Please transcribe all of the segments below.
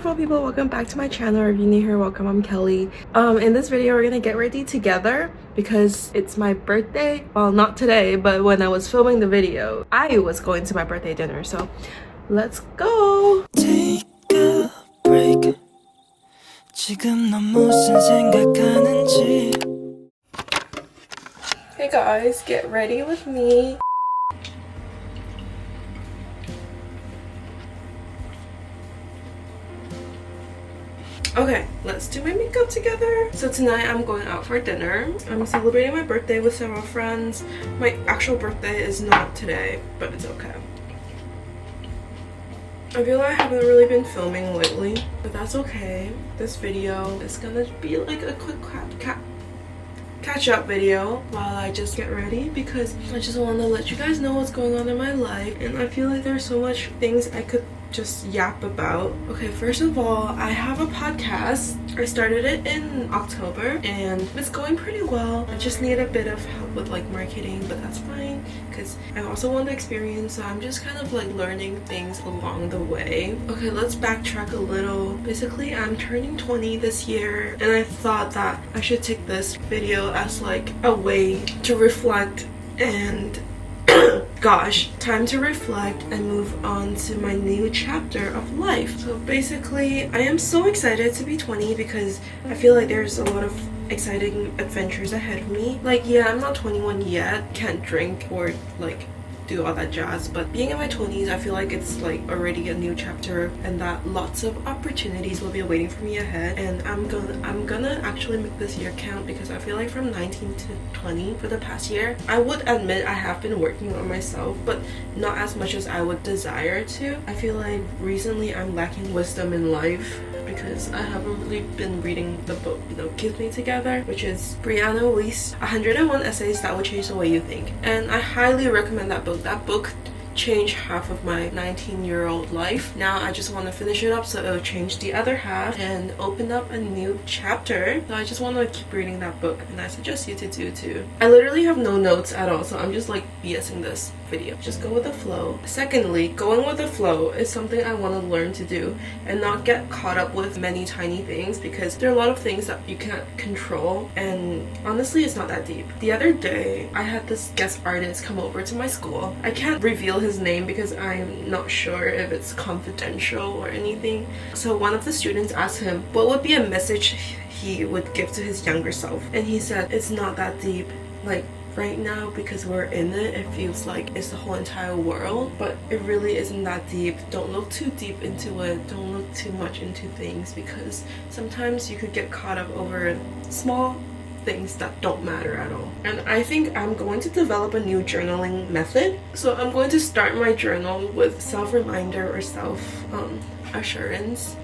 wonderful people, welcome back to my channel. If you're new here, welcome. I'm Kelly. In this video we're gonna get ready together because it's my birthday. Well, not today, but when I was filming the video I was going to my birthday dinner, so let's go. Take a break. 지금 넌 무슨 생각하는지. Hey guys, get ready with me. Okay, let's do my makeup together. So tonight I'm going out for dinner. I'm celebrating my birthday with several friends. My actual birthday is not today, but it's okay. I feel like I haven't really been filming lately, but that's okay. This video is gonna be like a quick catch up video while I just get ready, because I just want to let you guys know what's going on in my life, and I feel like there's so much things I could just yap about. Okay, first of all, I have a podcast. I started it in October and it's going pretty well. I just need a bit of help with like marketing, but that's fine because I also want the experience, so I'm just kind of like learning things along the way. Okay, let's backtrack a little. Basically, I'm turning 20 this year and I thought that I should take this video as like a way to reflect and gosh, time to reflect and move on to my new chapter of life. So basically, I am so excited to be 20 because I feel like there's a lot of exciting adventures ahead of me. Like, yeah, I'm not 21 yet, can't drink or like do all that jazz, but being in my 20s, I feel like it's like already a new chapter and that lots of opportunities will be waiting for me ahead, and I'm gonna actually make this year count because I feel like from 19 to 20 for the past year, I would admit I have been working on myself, but not as much as I would desire to. I feel like recently I'm lacking wisdom in life because I haven't really been reading the book, Keep Me Together, which is Brianna Weiss' 101 Essays That Will Change the Way You Think. And I highly recommend that book. That book changed half of my 19-year-old life. Now I just want to finish it up so it'll change the other half and open up a new chapter. So I just want to keep reading that book, and I suggest you to do too. I literally have no notes at all, so I'm just like BSing this video. Just go with the flow. Secondly, going with the flow is something I want to learn to do and not get caught up with many tiny things, because there are a lot of things that you can't control, and honestly it's not that deep. The other day I had this guest artist come over to my school. I can't reveal his name because I'm not sure if it's confidential or anything. So one of the students asked him what would be a message he would give to his younger self, and he said it's not that deep. Like, right now, because we're in it, it feels like it's the whole entire world, but it really isn't that deep. Don't look too deep into it. Don't look too much into things, because sometimes you could get caught up over small things that don't matter at all. And I think I'm going to develop a new journaling method. So I'm going to start my journal with self-reminder or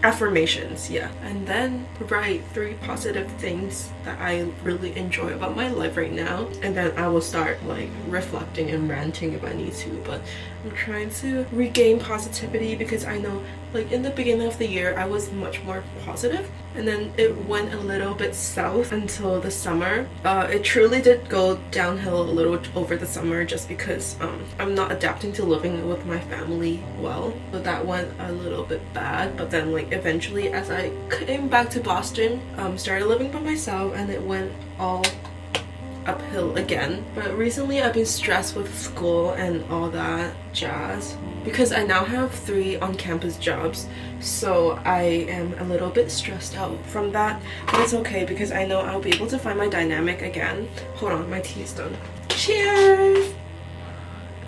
affirmations, yeah, and then write 3 positive things that I really enjoy about my life right now, and then I will start like reflecting and ranting if I need to. But I'm trying to regain positivity because I know like in the beginning of the year I was much more positive, and then it went a little bit south until the summer. It truly did go downhill a little over the summer just because I'm not adapting to living with my family well, so that went a little bit bad. But then like eventually as I came back to Boston, started living by myself, and it went all uphill again. But recently I've been stressed with school and all that jazz because I now have 3 on-campus jobs, so I am a little bit stressed out from that, but it's okay because I know I'll be able to find my dynamic again. Hold on, my tea is done. Cheers!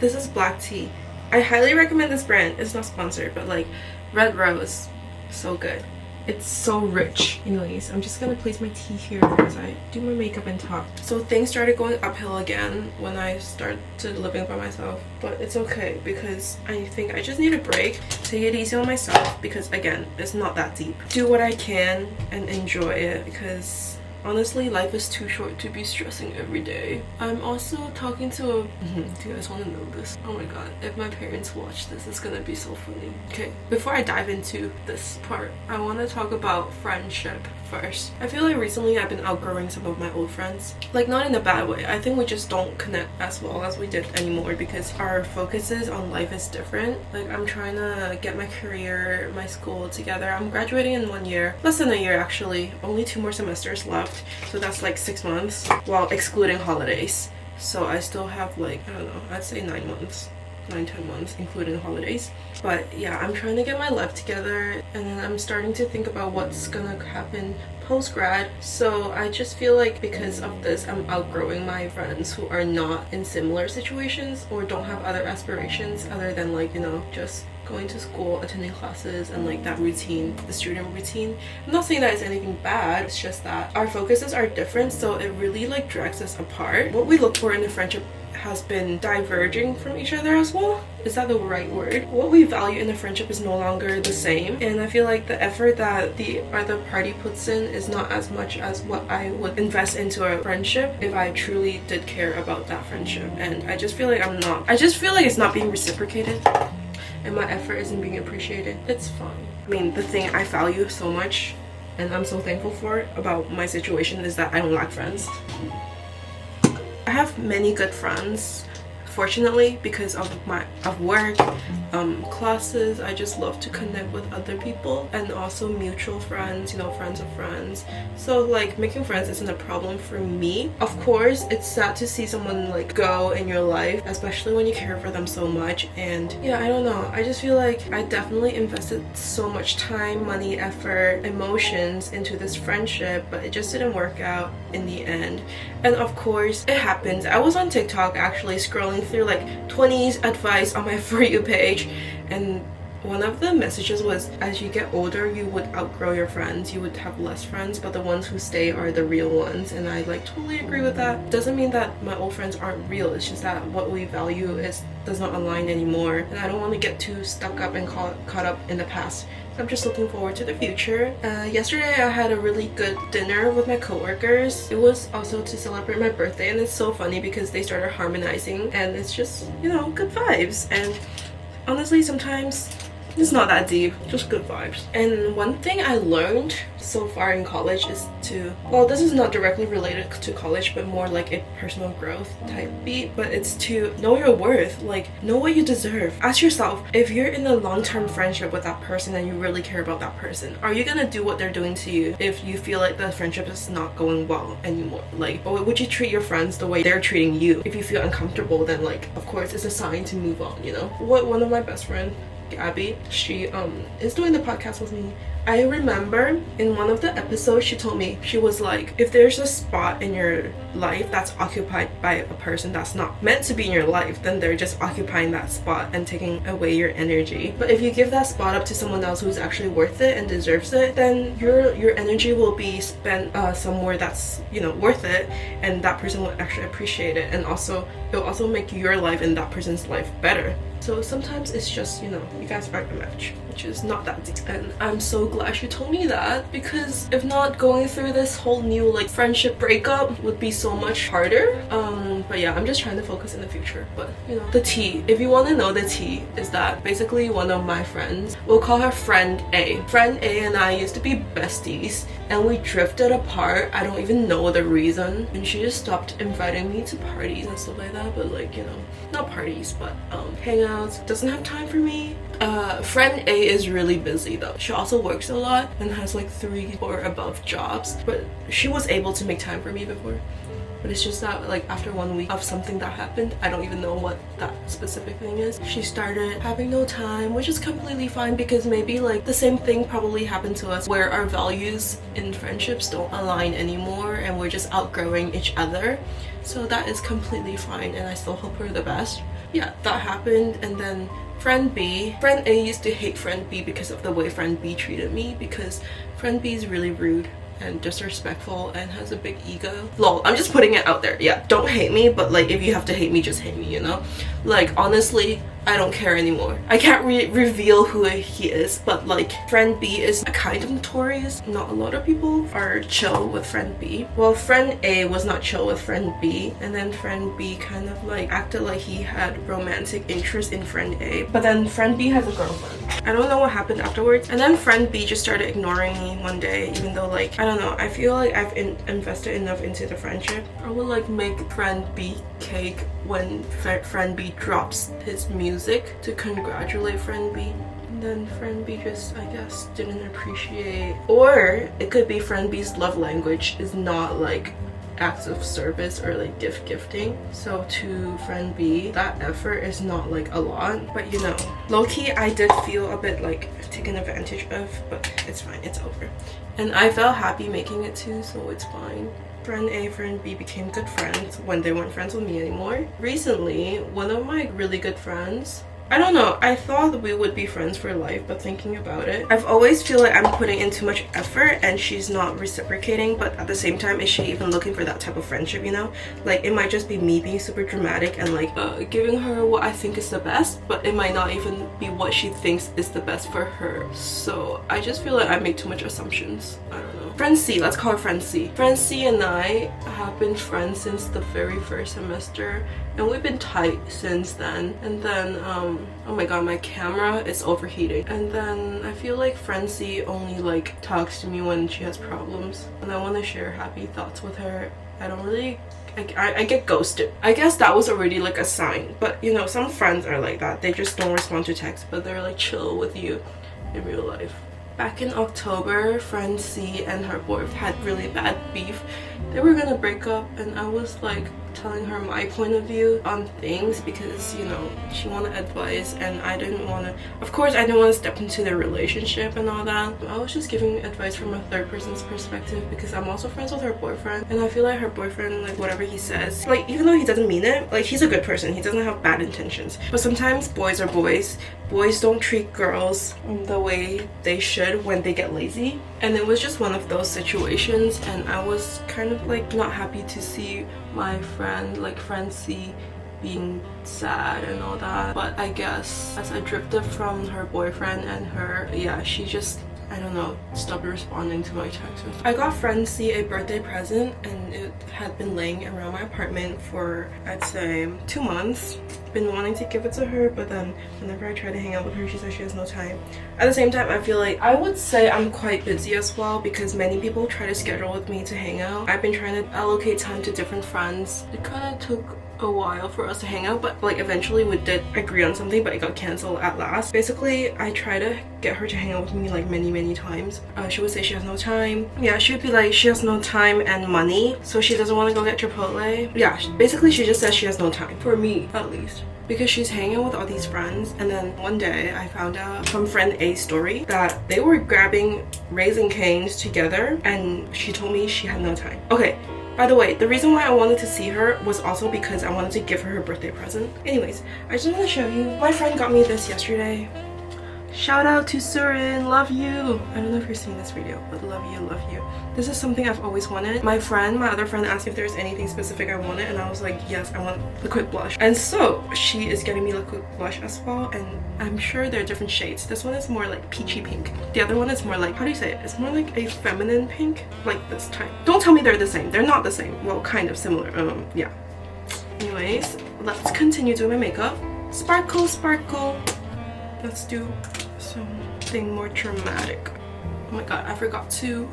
This is black tea. I highly recommend this brand. It's not sponsored, but like Red Rose, so good. It's so rich. Anyways, I'm just gonna place my tea here as I do my makeup and talk. So things started going uphill again when I started living by myself, but it's okay because I think I just need a break, take it easy on myself, because again, it's not that deep. Do what I can and enjoy it, because Honestly, life is too short to be stressing every day. I'm also talking to a... Do you guys want to know this? Oh my god, if my parents watch this, it's gonna be so funny. Okay, before I dive into this part, I want to talk about friendship first. I feel like recently I've been outgrowing some of my old friends. Like, not in a bad way. I think we just don't connect as well as we did anymore because our focuses on life is different. Like, I'm trying to get my career, my school together. I'm graduating in 1 year. Less than a year, actually. Only 2 more semesters left. So that's like 6 months, while excluding holidays. So I still have like, I don't know, I'd say 9 months. 9-10 months including holidays. But yeah, I'm trying to get my life together, and then I'm starting to think about what's gonna happen post-grad. So I just feel like because of this, I'm outgrowing my friends who are not in similar situations or don't have other aspirations other than, like, you know, just going to school, attending classes, and like that routine, the student routine. I'm not saying that it's anything bad, it's just that our focuses are different, so it really like drags us apart. What we look for in a friendship has been diverging from each other as well. Is that the right word? What we value in a friendship is no longer the same, and I feel like the effort that the other party puts in is not as much as what I would invest into a friendship if I truly did care about that friendship. And I just feel like it's not being reciprocated and my effort isn't being appreciated. It's fine. I mean, the thing I value so much and I'm so thankful for about my situation is that I don't lack friends. I have many good friends, fortunately, because of work, classes. I just love to connect with other people, and also mutual friends, you know, friends of friends. So like making friends isn't a problem for me. Of course, it's sad to see someone like go in your life, especially when you care for them so much. And yeah, I don't know, I just feel like I definitely invested so much time, money, effort, emotions into this friendship, but it just didn't work out in the end. And of course, it happens. I was on TikTok actually scrolling through like 20s advice on my For You page, and one of the messages was, as you get older you would outgrow your friends, you would have less friends, but the ones who stay are the real ones. And I like totally agree with that. Doesn't mean that my old friends aren't real, it's just that what we value does not align anymore, and I don't want to get too stuck up and caught up in the past. I'm just looking forward to the future. Yesterday I had a really good dinner with my coworkers. It was also to celebrate my birthday, and it's so funny because they started harmonizing, and it's just, you know, good vibes. And honestly, sometimes it's not that deep, just good vibes. And one thing I learned so far in college is to, well, this is not directly related to college, but more like a personal growth type beat, but it's to know your worth. Like, know what you deserve. Ask yourself, if you're in a long-term friendship with that person and you really care about that person, are you gonna do what they're doing to you if you feel like the friendship is not going well anymore? Like, or would you treat your friends the way they're treating you? If you feel uncomfortable, then like, of course, it's a sign to move on, you know? One of my best friends, Abby, she is doing the podcast with me. I remember in one of the episodes she told me, she was like, if there's a spot in your life that's occupied by a person that's not meant to be in your life, then they're just occupying that spot and taking away your energy. But if you give that spot up to someone else who's actually worth it and deserves it, then your energy will be spent somewhere that's, you know, worth it, and that person will actually appreciate it, and also it'll also make your life and that person's life better. So sometimes it's just, you know, you guys are a match, which is not that deep. And I'm so glad she told me that, because if not, going through this whole new like friendship breakup would be so much harder. But yeah, I'm just trying to focus in the future. But you know, the tea, if you want to know, the tea is that basically one of my friends, we'll call her friend A. Friend A and I used to be besties, and we drifted apart. I don't even know the reason, and she just stopped inviting me to parties and stuff like that. But like, you know, not parties, but hangouts. Doesn't have time for me. Friend A is really busy though. She also works a lot and has like 3 or above jobs, but she was able to make time for me before. But it's just that like after 1 week of something that happened, I don't even know what that specific thing is, she started having no time, which is completely fine, because maybe like the same thing probably happened to us where our values in friendships don't align anymore and we're just outgrowing each other. So that is completely fine, and I still hope her the best. Yeah, that happened. And then friend A used to hate friend B because of the way friend B treated me, because friend B is really rude and disrespectful and has a big ego. Lol, I'm just putting it out there. Yeah, don't hate me, but like if you have to hate me, just hate me, you know? Like honestly, I don't care anymore. I can't reveal who he is, but like friend B is kind of notorious. Not a lot of people are chill with friend B. Well, friend A was not chill with friend B, and then friend B kind of like acted like he had romantic interest in friend A, but then friend B has a girlfriend. I don't know what happened afterwards, and then friend B just started ignoring me one day, even though like I don't know, I feel like I've invested enough into the friendship. I would like make friend B cake when friend B drops his music to congratulate friend B. And then friend B just, I guess, didn't appreciate. Or it could be friend B's love language is not like acts of service or like gifting. So to friend B, that effort is not like a lot. But you know, low-key I did feel a bit like taken advantage of, but it's fine, it's over. And I felt happy making it too, so it's fine. Friend A, friend B became good friends when they weren't friends with me anymore. Recently, one of my really good friends, I don't know, I thought we would be friends for life, but thinking about it, I've always feel like I'm putting in too much effort and she's not reciprocating, but at the same time, is she even looking for that type of friendship, you know? Like, it might just be me being super dramatic and like giving her what I think is the best, but it might not even be what she thinks is the best for her. So I just feel like I make too much assumptions. I don't know. Friend C, let's call her friend C. Friend C and I have been friends since the very first semester, and we've been tight since then. And then oh my god, my camera is overheating. And then I feel like friend C only like talks to me when she has problems, and I want to share happy thoughts with her. I don't really, I get ghosted. I guess that was already like a sign, but you know, some friends are like that. They just don't respond to text, but they're like chill with you in real life. Back in October, friend C and her boyfriend had really bad beef. They were gonna break up, and I was like telling her my point of view on things because, you know, she wanted advice and I didn't want to, of course I didn't want to step into their relationship and all that. I was just giving advice from a third person's perspective because I'm also friends with her boyfriend, and I feel like her boyfriend, like whatever he says, like even though he doesn't mean it, like he's a good person, he doesn't have bad intentions, but sometimes boys are boys. Boys don't treat girls the way they should when they get lazy, and it was just one of those situations, and I was kind of like not happy to see my friend, like friend C, being sad and all that. But I guess as I drifted from her boyfriend and her, yeah, she just, I don't know, stopped responding to my texts. I got friend C a birthday present, and it had been laying around my apartment for, I'd say, 2 months. Been wanting to give it to her, but then whenever I try to hang out with her, she says she has no time. At the same time, I feel like I would say I'm quite busy as well, because many people try to schedule with me to hang out. I've been trying to allocate time to different friends. It kind of took a while for us to hang out, but like eventually we did agree on something, but it got cancelled at last. Basically, I try to get her to hang out with me like many times. She would say she has no time. Yeah, she would be like she has no time and money, so she doesn't want to go get Chipotle. Yeah, basically she just says she has no time, for me at least, because she's hanging with all these friends. And then one day I found out from friend A's story that they were grabbing Raisin Canes together, and she told me she had no time. Okay, by the way, the reason why I wanted to see her was also because I wanted to give her birthday present. Anyways, I just want to show you. My friend got me this yesterday. Shout out to Surin, love you. I don't know if you're seeing this video, but love you, love you. This is something I've always wanted. My other friend asked me if there's anything specific I wanted, and I was like, yes, I want liquid blush. And so she is getting me liquid blush as well, and I'm sure there are different shades. This one is more like peachy pink. The other one is more like, how do you say it? It's more like a feminine pink, like this type. Don't tell me they're the same. They're not the same. Well, kind of similar. Yeah. Anyways, let's continue doing my makeup. Sparkle, sparkle. Let's do something more dramatic. Oh my god, I forgot to...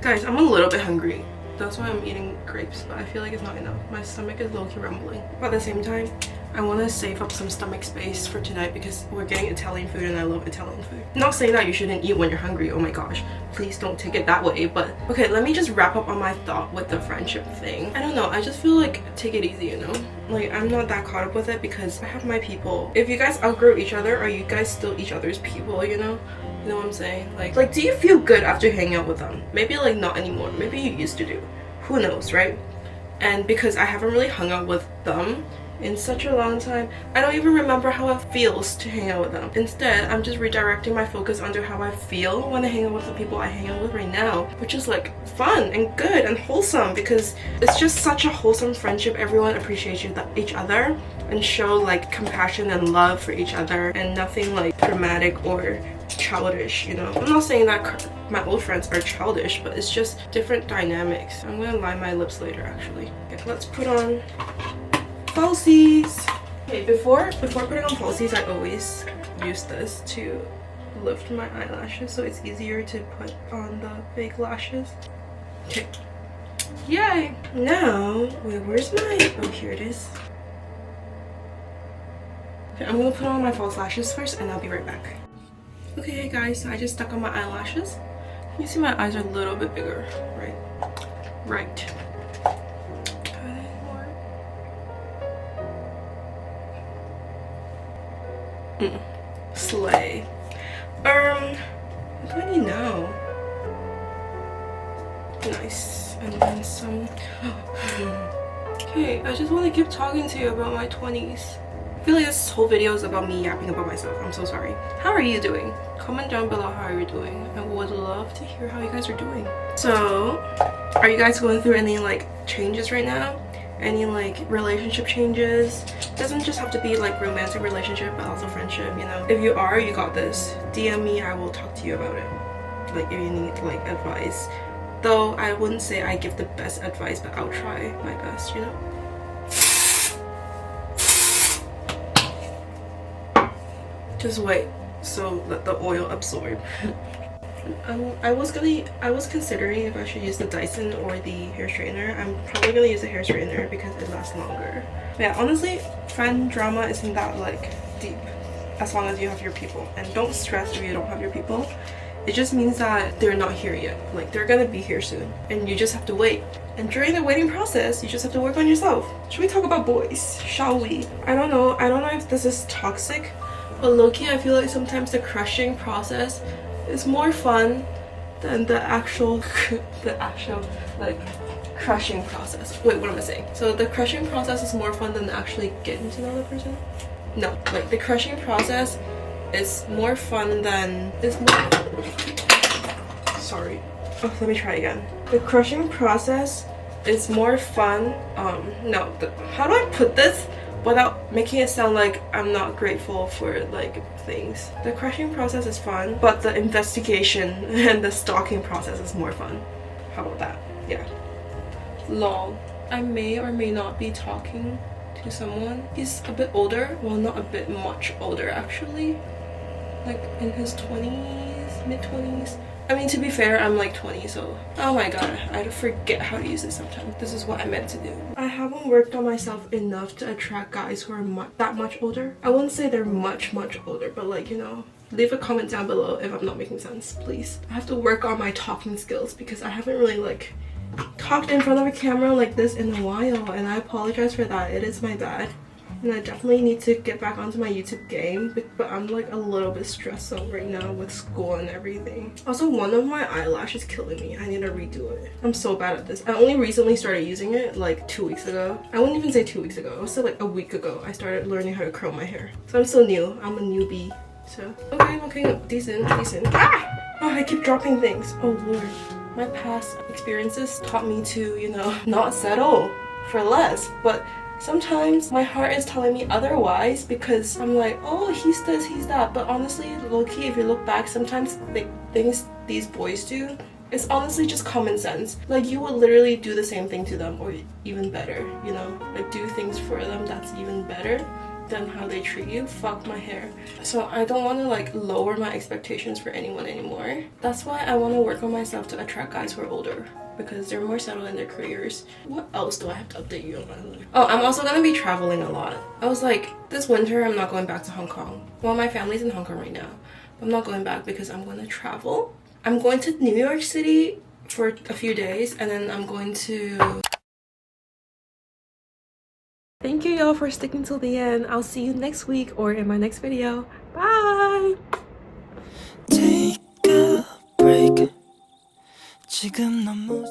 Guys, I'm a little bit hungry. That's why I'm eating grapes, but I feel like it's not enough. My stomach is low-key rumbling. But at the same time, I want to save up some stomach space for tonight because we're getting Italian food and I love Italian food. Not saying that you shouldn't eat when you're hungry, oh my gosh. Please don't take it that way, but... Okay, let me just wrap up on my thought with the friendship thing. I don't know, I just feel like take it easy, you know? Like, I'm not that caught up with it because I have my people. If you guys outgrow each other, are you guys still each other's people, you know? You know what I'm saying? Like, do you feel good after hanging out with them? Maybe like not anymore. Maybe you used to do. Who knows, right? And because I haven't really hung out with them in such a long time, I don't even remember how it feels to hang out with them. Instead, I'm just redirecting my focus onto how I feel when I hang out with the people I hang out with right now, which is like fun and good and wholesome, because it's just such a wholesome friendship. Everyone appreciates each other. and show like compassion and love for each other, and nothing like dramatic or childish, you know. I'm not saying that my old friends are childish, but it's just different dynamics. I'm gonna line my lips later actually. Okay, let's put on falsies. Okay, before putting on falsies, I always use this to lift my eyelashes so it's easier to put on the fake lashes. Okay. Yay! Now, wait, where's my... Oh, here it is. Okay, I'm gonna put on my false lashes first and I'll be right back. Okay, hey guys, so I just stuck on my eyelashes. You see my eyes are a little bit bigger, right? Right. Slay. What do I need now? Nice. And then some. Okay, I just want to keep talking to you about my 20s. I feel like this whole video is about me yapping about myself. I'm so sorry. How are you doing? Comment down below how you're doing. I would love to hear how you guys are doing. So, are you guys going through any like changes right now? Any like relationship changes? It doesn't just have to be like romantic relationship, but also friendship, you know. If you are, you got this. DM me, I will talk to you about it. Like if you need like advice. Though I wouldn't say I give the best advice, but I'll try my best, you know. Just wait, so let the oil absorb. I was considering if I should use the Dyson or the hair straightener. I'm probably gonna use the hair straightener because it lasts longer. But yeah, honestly, friend drama isn't that like deep as long as you have your people. And don't stress if you don't have your people. It just means that they're not here yet. Like they're gonna be here soon, and you just have to wait. And during the waiting process, you just have to work on yourself. Should we talk about boys? Shall we? I don't know if this is toxic, but low-key I feel like sometimes the crushing process is more fun than the actual like crushing process. Wait, what am I saying? So the crushing process is more fun than actually getting to know the person? No, like the crushing process is more fun than sorry. Oh, let me try again. The crushing process is more fun. No, how do I put this without making it sound like I'm not grateful for like things? The crushing process is fun, but the investigation and the stalking process is more fun. How about that? Yeah. Lol. I may or may not be talking to someone. He's a bit older. Well, not a bit, much older actually. Like in his 20s, mid-20s. I mean, to be fair, I'm like 20, so oh my god, I forget how to use it sometimes. This is what I meant to do. I haven't worked on myself enough to attract guys who are that much older. I wouldn't say they're much older, but like, you know, leave a comment down below if I'm not making sense, please. I have to work on my talking skills because I haven't really like talked in front of a camera like this in a while, and I apologize for that. It is my bad. And I definitely need to get back onto my YouTube game, but I'm like a little bit stressed out right now with school and everything. Also, one of my eyelashes is killing me. I need to redo it. I'm so bad at this. I only recently started using it like 2 weeks ago. I wouldn't even say 2 weeks ago. I would say like a week ago I started learning how to curl my hair. So I'm still new. I'm a newbie. So okay, I'm okay. Decent. Ah! Oh, I keep dropping things. Oh lord. My past experiences taught me to, you know, not settle for less, but sometimes my heart is telling me otherwise because I'm like, oh, he's this, he's that. But honestly, low-key, if you look back, sometimes the things these boys do, it's honestly just common sense. Like, you would literally do the same thing to them or even better, you know? Like, do things for them that's even better than how they treat you. Fuck my hair. So I don't want to like lower my expectations for anyone anymore. That's why I want to work on myself to attract guys who are older, because they're more settled in their careers. What else do I have to update you on my life? Oh, I'm also gonna be traveling a lot. I was like, this winter I'm not going back to Hong Kong. Well, my family's in Hong Kong right now, but I'm not going back because I'm gonna travel. I'm going to New York City for a few days, and then I'm going to... Thank you y'all for sticking till the end. I'll see you next week or in my next video. Bye! Take a break. 지금 너무